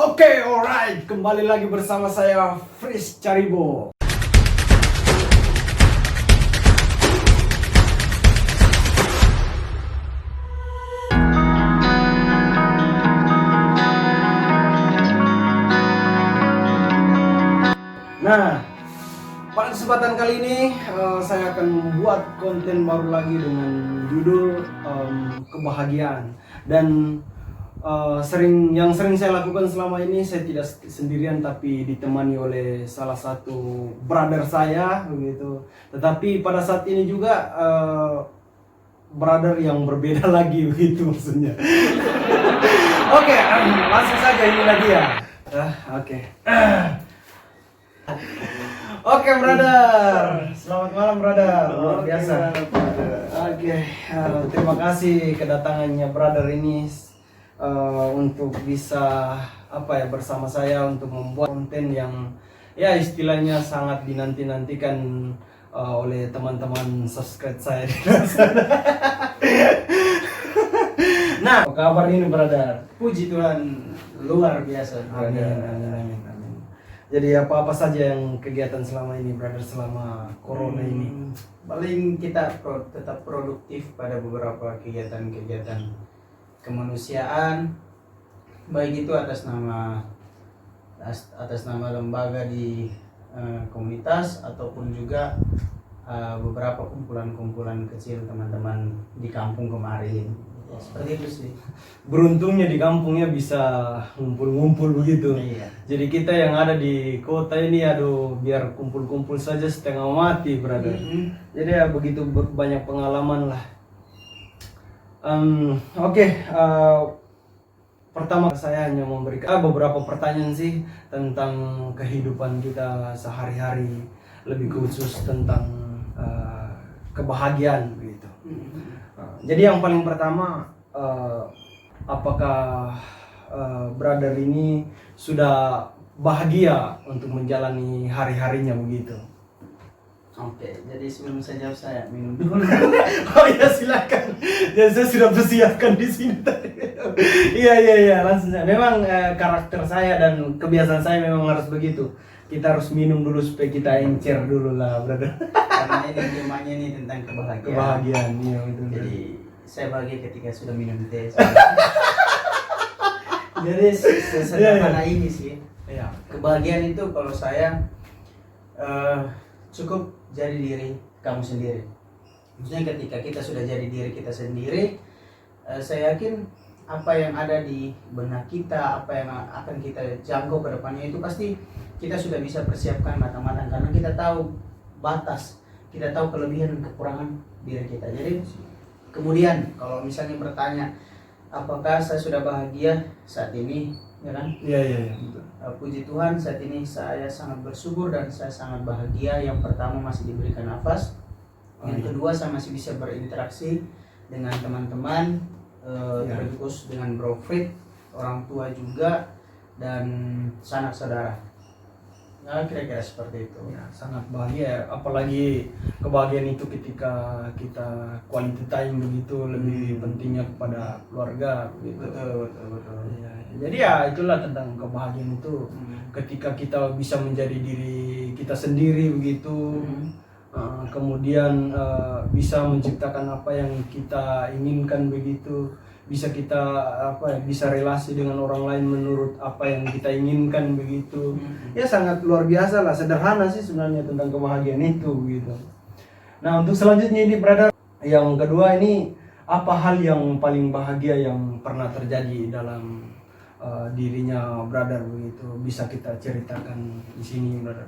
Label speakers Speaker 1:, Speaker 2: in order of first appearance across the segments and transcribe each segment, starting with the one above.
Speaker 1: Oke, alright, kembali lagi bersama saya Fris Caribo. Nah, pada kesempatan kali ini saya akan membuat konten baru lagi dengan judul kebahagiaan. Dan yang sering saya lakukan selama ini, saya tidak sendirian tapi ditemani oleh salah satu brother saya begitu. Tetapi pada saat ini juga brother yang berbeda lagi begitu maksudnya. Oke, langsung saja ini lagi ya. Oke. Oke, brother. Selamat malam, brother. Luar biasa. Oke, terima kasih kedatangannya brother ini untuk bisa bersama saya untuk membuat konten yang ya istilahnya sangat dinanti-nantikan oleh teman-teman subscribe saya di luar sana. Nah, apa kabar ini, brother?
Speaker 2: Puji Tuhan, luar biasa, brother.
Speaker 1: Amin. Jadi apa saja yang kegiatan selama ini, brother, selama corona ini?
Speaker 2: Paling kita tetap produktif pada beberapa kegiatan-kegiatan kemanusiaan, baik itu atas nama lembaga di komunitas ataupun juga beberapa kumpulan-kumpulan kecil teman-teman di kampung kemarin. Ya, seperti itu sih.
Speaker 1: Beruntungnya di kampungnya bisa ngumpul-ngumpul begitu.
Speaker 2: Iya.
Speaker 1: Jadi kita yang ada di kota ini, aduh, biar kumpul-kumpul saja setengah mati, brother. Jadi ya begitu banyak pengalaman lah. Oke, pertama saya hanya memberikan beberapa pertanyaan sih tentang kehidupan kita sehari-hari, lebih khusus tentang kebahagiaan begitu. Jadi yang paling pertama, apakah brother ini sudah bahagia untuk menjalani hari-harinya begitu?
Speaker 2: Oke, jadi sebelum saya jawab, saya minum dulu.
Speaker 1: Oh ya, silakan. Ya, saya sudah persiapkan di sini tadi. Iya, langsung saja. Memang karakter saya dan kebiasaan saya memang harus begitu. Kita harus minum dulu supaya kita encer dulu lah, brother.
Speaker 2: Karena ini temanya ini tentang kebahagiaan.
Speaker 1: Kebahagiaan, iya betul.
Speaker 2: Jadi saya bahagia ketika sudah minum teh. Jadi sesederhana ini sih.
Speaker 1: Iya.
Speaker 2: Kebahagiaan itu kalau saya cukup jadi diri kamu sendiri. Maksudnya ketika kita sudah jadi diri kita sendiri, saya yakin apa yang ada di benak kita, apa yang akan kita jangkau ke depannya itu pasti kita sudah bisa persiapkan matang-matang karena kita tahu batas, kita tahu kelebihan dan kekurangan diri kita. Jadi kemudian kalau misalnya bertanya apakah saya sudah bahagia saat ini, ya kan?
Speaker 1: Iya, betul.
Speaker 2: Puji Tuhan saat ini saya sangat bersyukur dan saya sangat bahagia. Yang pertama masih diberikan nafas, yang kedua saya masih bisa berinteraksi dengan teman-teman, terkhusus dengan Bro Frit, orang tua juga, dan sanak saudara. Nah, kira-kira seperti itu.
Speaker 1: Ya, sangat bahagia, apalagi kebahagiaan itu ketika kita quality time begitu, lebih pentingnya kepada keluarga begitu.
Speaker 2: Betul.
Speaker 1: Ya, jadi ya itulah tentang kebahagiaan itu, ketika kita bisa menjadi diri kita sendiri begitu. Kemudian bisa menciptakan apa yang kita inginkan begitu, bisa kita bisa relasi dengan orang lain menurut apa yang kita inginkan begitu. Ya sangat luar biasa lah, sederhana sih sebenarnya tentang kebahagiaan itu begitu. Nah, untuk selanjutnya ini, brother, yang kedua ini, apa hal yang paling bahagia yang pernah terjadi dalam dirinya brother begitu, bisa kita ceritakan di sini, brother?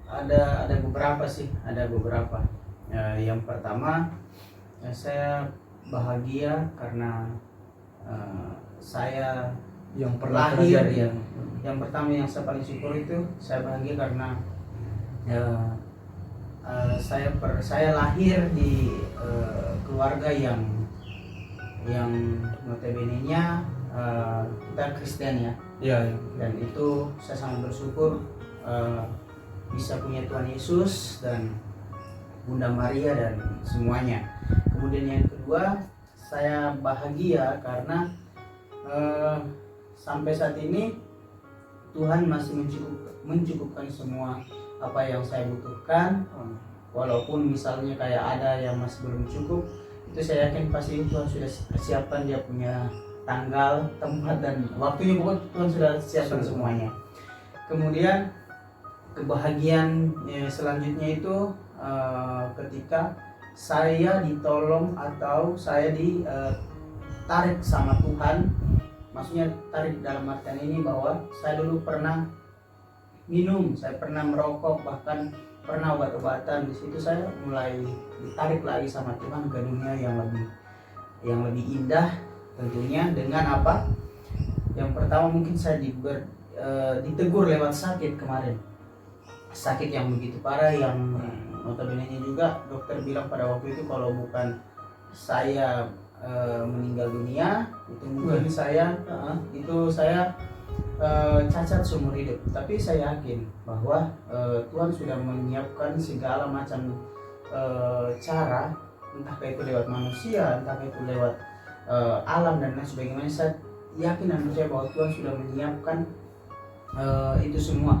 Speaker 2: Ada beberapa sih, yang pertama, saya bahagia karena saya
Speaker 1: Yang pernah
Speaker 2: lahir
Speaker 1: terjadi.
Speaker 2: ya. Yang pertama yang saya paling syukur itu saya bahagia karena saya lahir di keluarga yang notabene-nya kita Kristen ya.
Speaker 1: Iya.
Speaker 2: Dan itu saya sangat bersyukur bisa punya Tuhan Yesus dan Bunda Maria dan semuanya. Kemudian yang kedua, saya bahagia karena sampai saat ini Tuhan masih mencukupkan semua apa yang saya butuhkan. Walaupun misalnya kayak ada yang masih belum cukup, itu saya yakin pasti Tuhan sudah siapkan dia punya tanggal, tempat, dan waktunya. Pokoknya Tuhan sudah siapkan semuanya. Kemudian kebahagiaan selanjutnya itu ketika saya ditolong atau saya ditarik sama Tuhan. Maksudnya tarik dalam artian ini bahwa saya dulu pernah minum, saya pernah merokok, bahkan pernah obat-obatan. Di situ saya mulai ditarik lagi sama Tuhan ke dunia yang lebih indah tentunya. Dengan apa? Yang pertama mungkin saya ditegur lewat sakit kemarin, sakit yang begitu parah, yang notabene-nya juga dokter bilang pada waktu itu kalau bukan saya meninggal dunia, itu mungkin saya cacat seumur hidup. Tapi saya yakin bahwa Tuhan sudah menyiapkan segala macam cara, entah itu lewat manusia, entah itu lewat alam dan lain sebagainya. Saya yakin dan percaya bahwa Tuhan sudah menyiapkan itu semua.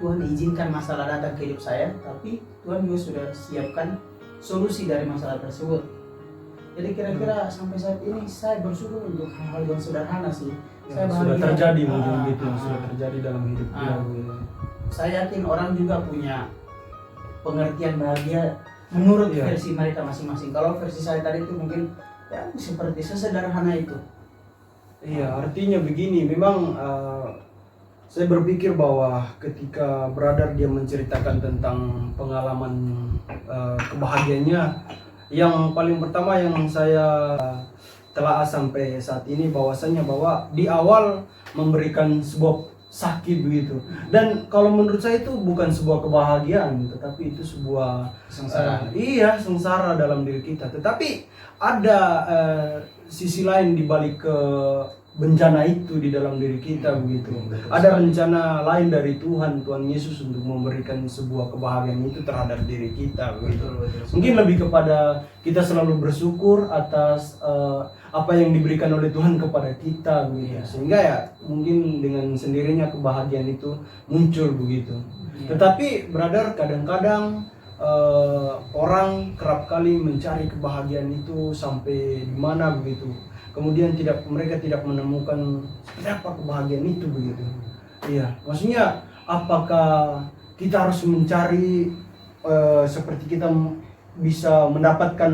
Speaker 2: Tuhan izinkan masalah datang ke hidup saya, tapi Tuhan juga sudah siapkan solusi dari masalah tersebut. Jadi kira-kira sampai saat ini saya bersyukur untuk hal-hal yang sederhana sih. Saya
Speaker 1: sudah terjadi mungkin gitu, sudah terjadi dalam hidup dia.
Speaker 2: Saya yakin orang juga punya pengertian bahagia menurut versi mereka masing-masing. Kalau versi saya tadi itu mungkin ya seperti sesederhana itu.
Speaker 1: Iya, artinya begini, memang saya berpikir bahwa ketika brother dia menceritakan tentang pengalaman kebahagiaannya, yang paling pertama yang saya telah sampai saat ini bahwasanya bahwa di awal memberikan sebuah sakit begitu, dan kalau menurut saya itu bukan sebuah kebahagiaan, tetapi itu sebuah
Speaker 2: Sengsara.
Speaker 1: Sengsara dalam diri kita. Tetapi ada sisi lain di balik ke bencana itu di dalam diri kita begitu. Ada rencana lain dari Tuhan Yesus untuk memberikan sebuah kebahagiaan itu terhadap diri kita begitu. Mungkin lebih kepada kita selalu bersyukur atas apa yang diberikan oleh Tuhan kepada kita begitu. Sehingga ya mungkin dengan sendirinya kebahagiaan itu muncul begitu. Tetapi brother, kadang-kadang orang kerap kali mencari kebahagiaan itu sampai di mana begitu. Kemudian mereka tidak menemukan seperti apa kebahagiaan itu begitu. Iya, maksudnya apakah kita harus mencari seperti kita bisa mendapatkan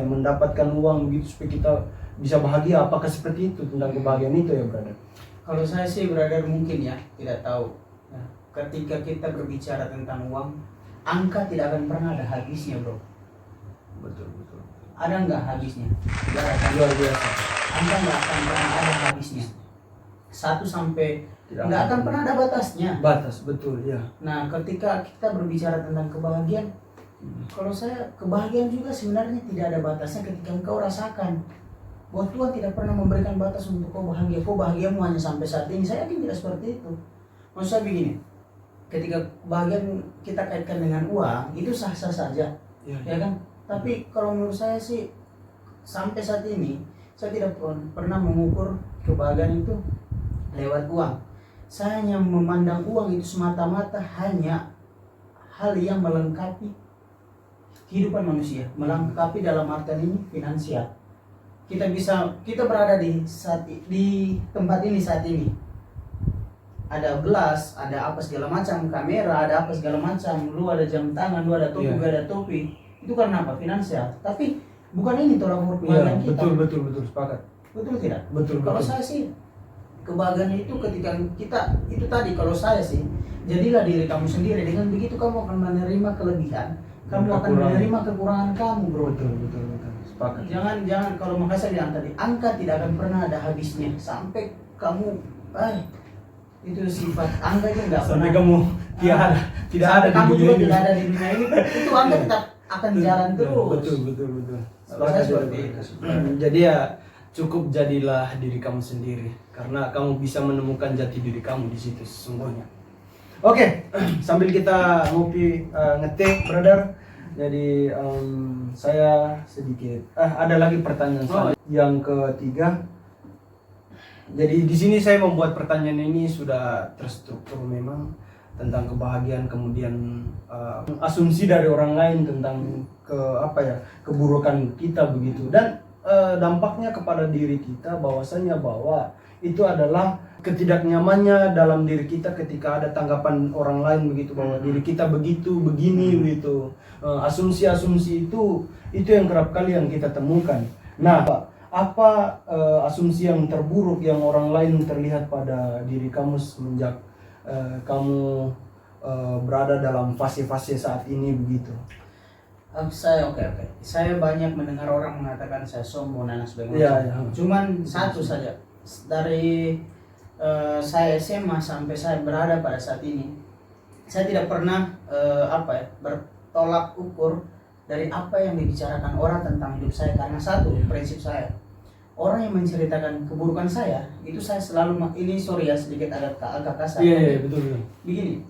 Speaker 1: mendapatkan uang begitu supaya kita bisa bahagia? Apakah seperti itu tentang kebahagiaan itu ya, brother?
Speaker 2: Kalau saya sih brother mungkin ya tidak tahu. Ketika kita berbicara tentang uang, angka tidak akan pernah ada habisnya, bro.
Speaker 1: Betul.
Speaker 2: Ada nggak habisnya?
Speaker 1: Luar biasa.
Speaker 2: Angka nggak akan pernah ada habisnya. 1 sampai nggak akan pernah ada batasnya.
Speaker 1: Batas, betul ya.
Speaker 2: Nah, ketika kita berbicara tentang kebahagiaan, kalau saya kebahagiaan juga sebenarnya tidak ada batasnya ketika engkau rasakan bahwa Tuhan tidak pernah memberikan batas untuk kau bahagia. Kau bahagiamu hanya sampai saat ini. Saya yakin tidak seperti itu. Maksud saya begini, ketika kebahagiaan kita kaitkan dengan uang, itu sah-sah saja, ya kan? Tapi kalau menurut saya sih sampai saat ini saya tidak pernah mengukur kebahagiaan itu lewat uang. Saya hanya memandang uang itu semata-mata hanya hal yang melengkapi kehidupan manusia, melengkapi dalam artian ini finansial. Kita berada di tempat ini saat ini. Ada gelas, ada apa segala macam, kamera, ada apa segala macam, lu ada jam tangan, lu ada topi, gue ada topi. Itu karena apa? Finansial. Tapi bukan ini tolak ukur kebahagiaan kita.
Speaker 1: Betul, sepakat.
Speaker 2: Betul tidak?
Speaker 1: Betul.
Speaker 2: Kalau saya sih kebahagiaan itu ketika kita itu tadi, kalau saya sih jadilah diri kamu sendiri. Dengan begitu kamu akan menerima kelebihan, kamu akan menerima kekurangan kamu, bro.
Speaker 1: Betul. Sepakat.
Speaker 2: Jangan kalau makanya saya bilang tadi, angka tidak akan pernah ada habisnya sampai kamu itu sifat angka itu enggak
Speaker 1: sampai
Speaker 2: pernah.
Speaker 1: Kamu tidak ada
Speaker 2: kamu
Speaker 1: di
Speaker 2: juga
Speaker 1: dunia
Speaker 2: tidak ada di dunia ini. Itu angka tetap akan jalan terus.
Speaker 1: Betul.
Speaker 2: Kalau saya seperti itu.
Speaker 1: Jadi ya cukup jadilah diri kamu sendiri, karena kamu bisa menemukan jati diri kamu di situ sesungguhnya. Oke, sambil kita ngopi ngetik, brother. Jadi saya sedikit ada lagi pertanyaan saya. Yang ketiga, Jadi di sini saya membuat pertanyaan ini sudah terstruktur memang tentang kebahagiaan, kemudian asumsi dari orang lain tentang keburukan kita begitu, dan dampaknya kepada diri kita bahwasanya bahwa itu adalah ketidaknyamannya dalam diri kita ketika ada tanggapan orang lain begitu, bahwa diri kita begitu begini begitu. Asumsi-asumsi itu yang kerap kali yang kita temukan. Nah, apa asumsi yang terburuk yang orang lain terlihat pada diri kamu semenjak kamu berada dalam fase-fase saat ini begitu?
Speaker 2: Saya oke. Saya banyak mendengar orang mengatakan saya sombong dan sebagainya.
Speaker 1: Ya.
Speaker 2: Cuman satu saja, dari saya SMA sampai saya berada pada saat ini, saya tidak pernah bertolak ukur dari apa yang dibicarakan orang tentang hidup saya, karena satu prinsip saya, orang yang menceritakan keburukan saya itu saya selalu sedikit agak kasar.
Speaker 1: Iya, betul.
Speaker 2: Begini,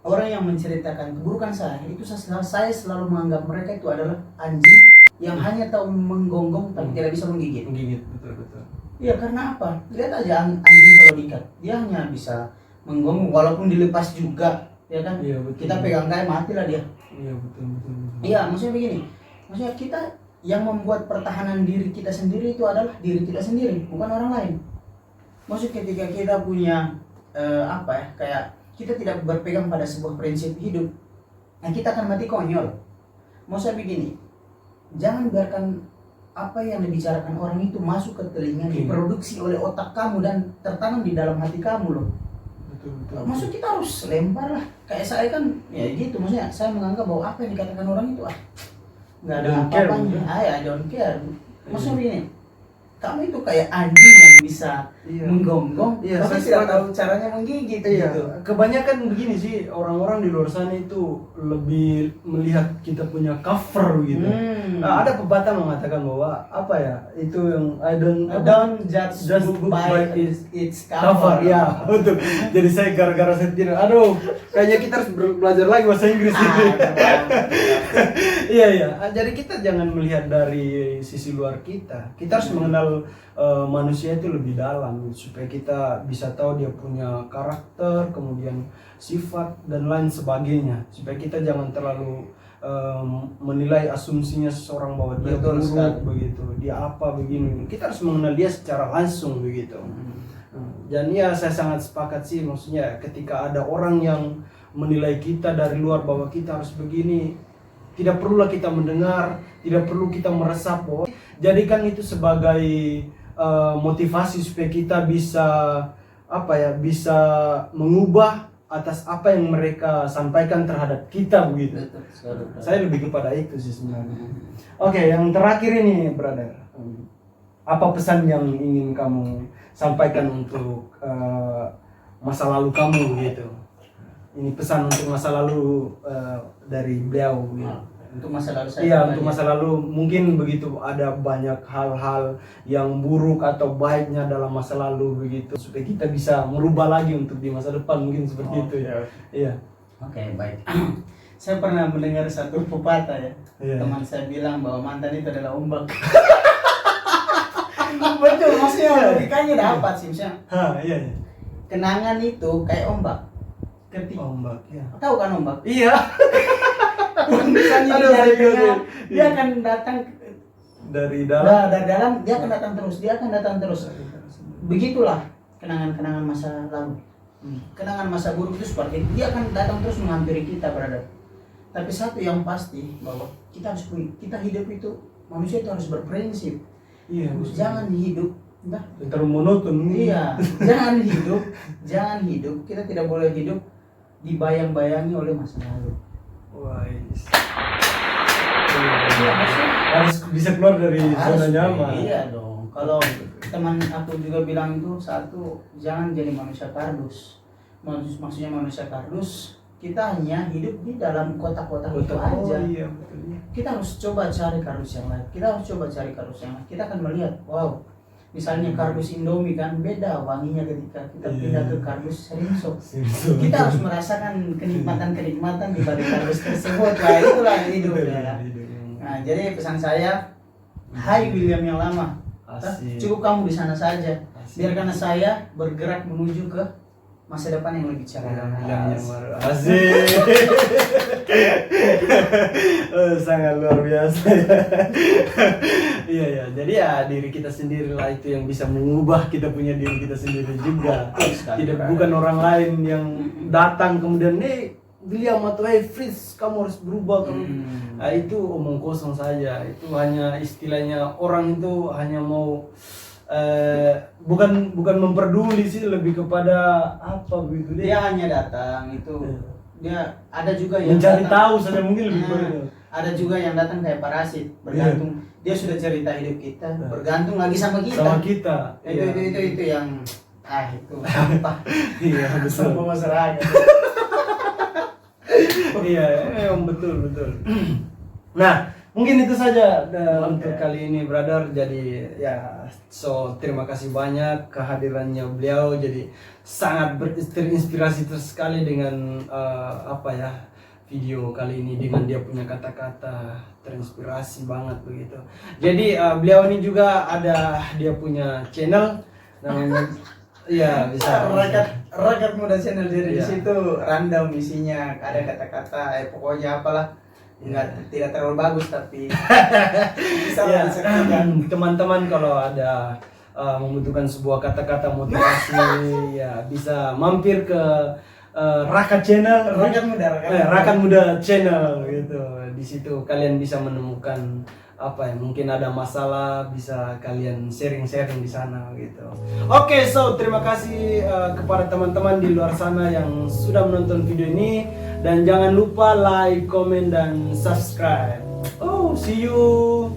Speaker 2: orang yang menceritakan keburukan saya itu saya selalu menganggap mereka itu adalah anjing yang hanya tahu menggonggong tapi tidak bisa menggigit.
Speaker 1: Betul.
Speaker 2: Iya, karena apa? Lihat aja anjing kalau diikat, dia hanya bisa menggonggong walaupun dilepas juga, ya kan?
Speaker 1: Iya, betul.
Speaker 2: Kita pegang kayak matilah dia.
Speaker 1: Iya, betul.
Speaker 2: Iya, maksudnya begini. Maksudnya kita yang membuat pertahanan diri kita sendiri itu adalah diri kita sendiri, bukan orang lain. Maksud ketika kita punya kayak kita tidak berpegang pada sebuah prinsip hidup, nah kita akan mati konyol. Maksudnya begini, jangan biarkan apa yang dibicarakan orang itu masuk ke telinga, diproduksi oleh otak kamu dan tertanam di dalam hati kamu loh.
Speaker 1: Betul.
Speaker 2: Maksud kita harus lempar lah. Kayak saya kan ya gitu, maksudnya saya menganggap bahwa apa yang dikatakan orang itu nggak ada apa-apanya. I don't care. Maksudnya begini, kamu itu kayak anjing yang bisa menggonggong, tapi tidak tahu caranya menggigit gitu.
Speaker 1: Kebanyakan begini sih, orang-orang di luar sana itu lebih melihat kita punya cover gitu. Ada pepatah mengatakan bahwa itu yang I don't judge book by
Speaker 2: its cover.
Speaker 1: Ya, betul. Jadi saya gara-gara saya tidak, kayaknya kita harus belajar lagi bahasa Inggris ini. Iya. Jadi kita jangan melihat dari sisi luar kita. Kita harus mengenal manusia itu lebih dalam supaya kita bisa tahu dia punya karakter, kemudian sifat dan lain sebagainya, supaya kita jangan terlalu menilai asumsinya seseorang bahwa dia buruk begitu, dia begini. Kita harus mengenal dia secara langsung begitu. Dan ya saya sangat sepakat sih, maksudnya ketika ada orang yang menilai kita dari luar bahwa kita harus begini, tidak perlulah kita mendengar, tidak perlu kita meresap. Jadikan itu sebagai motivasi supaya kita bisa bisa mengubah atas apa yang mereka sampaikan terhadap kita begitu. Saya lebih kepada itu sih sebenarnya. Oke, yang terakhir ini brother, apa pesan yang ingin kamu sampaikan untuk masa lalu kamu begitu? Ini pesan untuk masa lalu dari beliau gitu.
Speaker 2: Untuk masa lalu saya.
Speaker 1: Iya, untuk masa lalu mungkin begitu, ada banyak hal-hal yang buruk atau baiknya dalam masa lalu begitu, supaya kita bisa merubah lagi untuk di masa depan, mungkin seperti itu ya. Iya.
Speaker 2: Oke, baik. Saya pernah mendengar satu pepatah ya.
Speaker 1: Iya.
Speaker 2: Teman saya bilang bahwa mantan itu adalah ombak. Betul, maksudnya logikanya dapat sih, misalnya.
Speaker 1: Iya.
Speaker 2: Kenangan itu kayak ombak. Ketika
Speaker 1: Ombak, ya.
Speaker 2: tahu kan ombak?
Speaker 1: Iya.
Speaker 2: Misalnya dia akan datang
Speaker 1: dari dalam.
Speaker 2: dari dalam, dia akan datang terus. Begitulah kenangan-kenangan masa lalu. Kenangan masa buruk itu seperti itu. Dia akan datang terus menghampiri kita, brother. Tapi satu yang pasti bahwa kita hidup itu, manusia itu harus berprinsip.
Speaker 1: Iya.
Speaker 2: Jangan hidup
Speaker 1: terlalu monoton.
Speaker 2: Iya, jangan hidup. Kita tidak boleh hidup dibayang-bayangi oleh masa lalu.
Speaker 1: Wah, harus bisa keluar dari zona nyaman.
Speaker 2: Iya dong. Kalau teman aku juga bilang itu, satu, jangan jadi manusia kardus. Maksudnya manusia kardus, kita hanya hidup di dalam kotak-kotak itu aja.
Speaker 1: Iya, betul.
Speaker 2: Kita harus coba cari kardus yang lain. Kita akan melihat, wow, misalnya kardus Indomie kan beda wanginya ketika kita pindah ke kardus Rinso. Kita harus merasakan kenikmatan di balik kardus tersebut. Nah, itulah hidup ya. Nah, jadi pesan saya, hai William yang lama, cukup kamu di sana saja. Biarkan saya bergerak menuju ke masa depan yang lebih cerah.
Speaker 1: Yang baru asik. Sangat luar biasa. Iya ya, jadi ya diri kita sendiri lah itu yang bisa mengubah kita punya diri kita sendiri juga. Tidak bukan orang lain yang datang kemudian William atau Fritz kamu harus berubah kamu. Nah, itu omong kosong saja. Itu hanya istilahnya orang itu hanya mau bukan memperduli sih, lebih kepada apa begitu
Speaker 2: Dia hanya datang itu. Dia ada juga yang
Speaker 1: mencari
Speaker 2: datang,
Speaker 1: tahu saja mungkin lebih
Speaker 2: Nah,
Speaker 1: kepada.
Speaker 2: ada juga yang datang kayak parasit, bergantung. Dia sudah cerita hidup kita, bergantung lagi sama kita.
Speaker 1: Sama kita.
Speaker 2: Itu yang itu sampah.
Speaker 1: Iya betul.
Speaker 2: Sampah masyarakat.
Speaker 1: Iya, betul. Nah, mungkin itu saja untuk kali ini, brother. Jadi ya, terima kasih banyak kehadirannya beliau. Jadi sangat terinspirasi sekali dengan video kali ini, dengan dia punya kata-kata, terinspirasi banget begitu. Jadi beliau ini juga dia punya channel namanya. Iya, bisa.
Speaker 2: Rakyat Muda Channel, jadi di
Speaker 1: Iya.
Speaker 2: situ random isinya, ada kata-kata pokoknya apalah. Tidak terlalu bagus tapi bisa
Speaker 1: Ya,
Speaker 2: disaksikan.
Speaker 1: teman-teman kalau ada membutuhkan sebuah kata-kata motivasi ya bisa mampir ke Raka Channel, Rakyat Muda Channel gitu. Di situ kalian bisa menemukan mungkin ada masalah, bisa kalian sharing-sharing di sana gitu. Oke, terima kasih kepada teman-teman di luar sana yang sudah menonton video ini, dan jangan lupa like, comment, dan subscribe. See you.